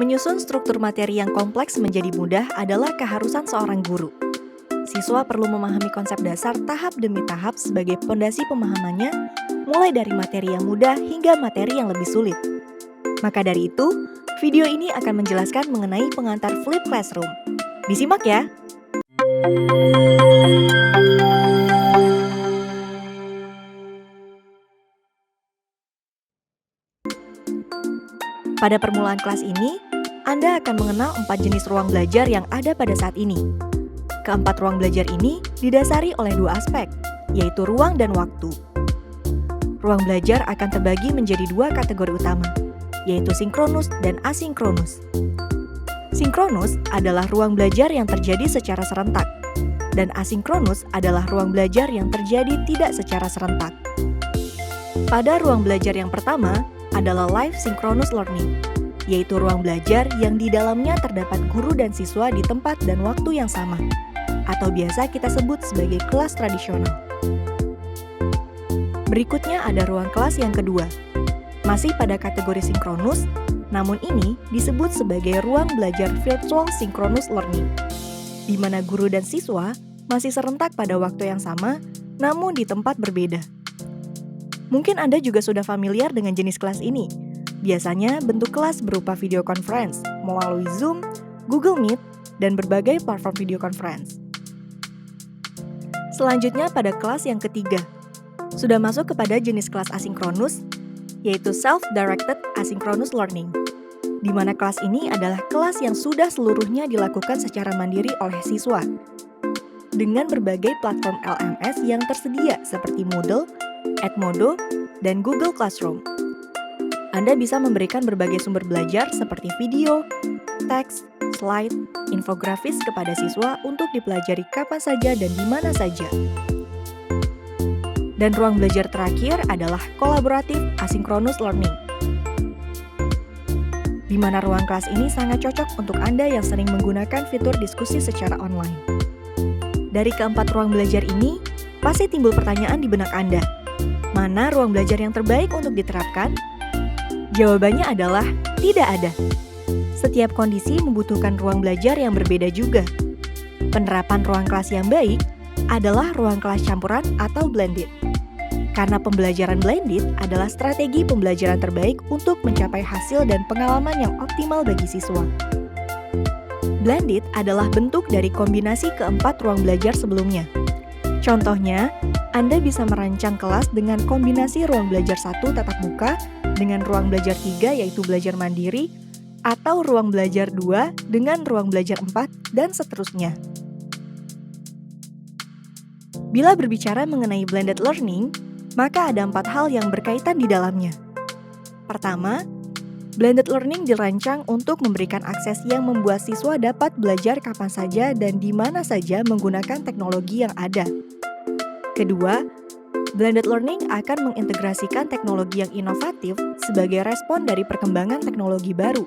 Menyusun struktur materi yang kompleks menjadi mudah adalah keharusan seorang guru. Siswa perlu memahami konsep dasar tahap demi tahap sebagai pondasi pemahamannya, mulai dari materi yang mudah hingga materi yang lebih sulit. Maka dari itu, video ini akan menjelaskan mengenai pengantar Flip Classroom. Disimak ya! Pada permulaan kelas ini, Anda akan mengenal 4 jenis ruang belajar yang ada pada saat ini. Keempat ruang belajar ini didasari oleh 2 aspek, yaitu ruang dan waktu. Ruang belajar akan terbagi menjadi 2 kategori utama, yaitu sinkronus dan asinkronus. Sinkronus adalah ruang belajar yang terjadi secara serentak, dan asinkronus adalah ruang belajar yang terjadi tidak secara serentak. Pada ruang belajar yang pertama adalah live synchronous learning, yaitu ruang belajar yang di dalamnya terdapat guru dan siswa di tempat dan waktu yang sama, atau biasa kita sebut sebagai kelas tradisional. Berikutnya ada ruang kelas yang kedua, masih pada kategori sinkronus, namun ini disebut sebagai ruang belajar virtual synchronous learning, di mana guru dan siswa masih serentak pada waktu yang sama, namun di tempat berbeda. Mungkin Anda juga sudah familiar dengan jenis kelas ini. Biasanya bentuk kelas berupa video conference melalui Zoom, Google Meet, dan berbagai platform video conference. Selanjutnya pada kelas yang ketiga, sudah masuk kepada jenis kelas asinkronus, yaitu self-directed asynchronous learning, di mana kelas ini adalah kelas yang sudah seluruhnya dilakukan secara mandiri oleh siswa, dengan berbagai platform LMS yang tersedia seperti Moodle, Edmodo, dan Google Classroom. Anda bisa memberikan berbagai sumber belajar seperti video, teks, slide, infografis kepada siswa untuk dipelajari kapan saja dan di mana saja. Dan ruang belajar terakhir adalah collaborative asynchronous learning, di mana ruang kelas ini sangat cocok untuk Anda yang sering menggunakan fitur diskusi secara online. Dari keempat ruang belajar ini, pasti timbul pertanyaan di benak Anda. Mana ruang belajar yang terbaik untuk diterapkan? Jawabannya adalah tidak ada. Setiap kondisi membutuhkan ruang belajar yang berbeda juga. Penerapan ruang kelas yang baik adalah ruang kelas campuran atau blended. Karena pembelajaran blended adalah strategi pembelajaran terbaik untuk mencapai hasil dan pengalaman yang optimal bagi siswa. Blended adalah bentuk dari kombinasi keempat ruang belajar sebelumnya. Contohnya, Anda bisa merancang kelas dengan kombinasi ruang belajar 1 tatap muka dengan ruang belajar 3 yaitu belajar mandiri, atau ruang belajar 2 dengan ruang belajar 4, dan seterusnya. Bila berbicara mengenai blended learning, maka ada 4 hal yang berkaitan di dalamnya. Pertama, blended learning dirancang untuk memberikan akses yang membuat siswa dapat belajar kapan saja dan di mana saja menggunakan teknologi yang ada. Kedua, blended learning akan mengintegrasikan teknologi yang inovatif sebagai respon dari perkembangan teknologi baru.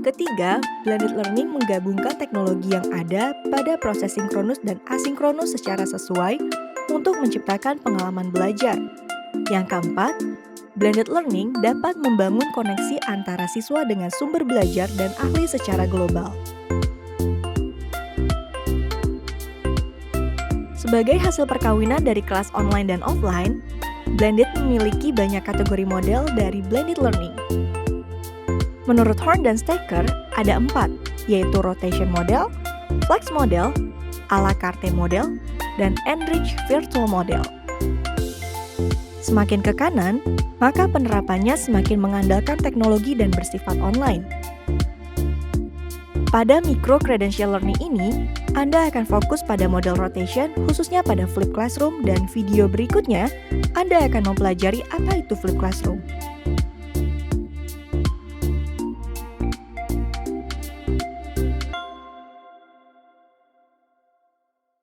Ketiga, blended learning menggabungkan teknologi yang ada pada proses sinkronus dan asinkronus secara sesuai untuk menciptakan pengalaman belajar. Yang keempat, blended learning dapat membangun koneksi antara siswa dengan sumber belajar dan ahli secara global. Sebagai hasil perkawinan dari kelas online dan offline, blended memiliki banyak kategori model dari blended learning. Menurut Horn dan Staker, ada 4, yaitu rotation model, flex model, a la carte model, dan enrich virtual model. Semakin ke kanan, maka penerapannya semakin mengandalkan teknologi dan bersifat online. Pada micro-credential learning ini, Anda akan fokus pada model rotation khususnya pada Flip Classroom dan video berikutnya, Anda akan mempelajari apa itu Flip Classroom.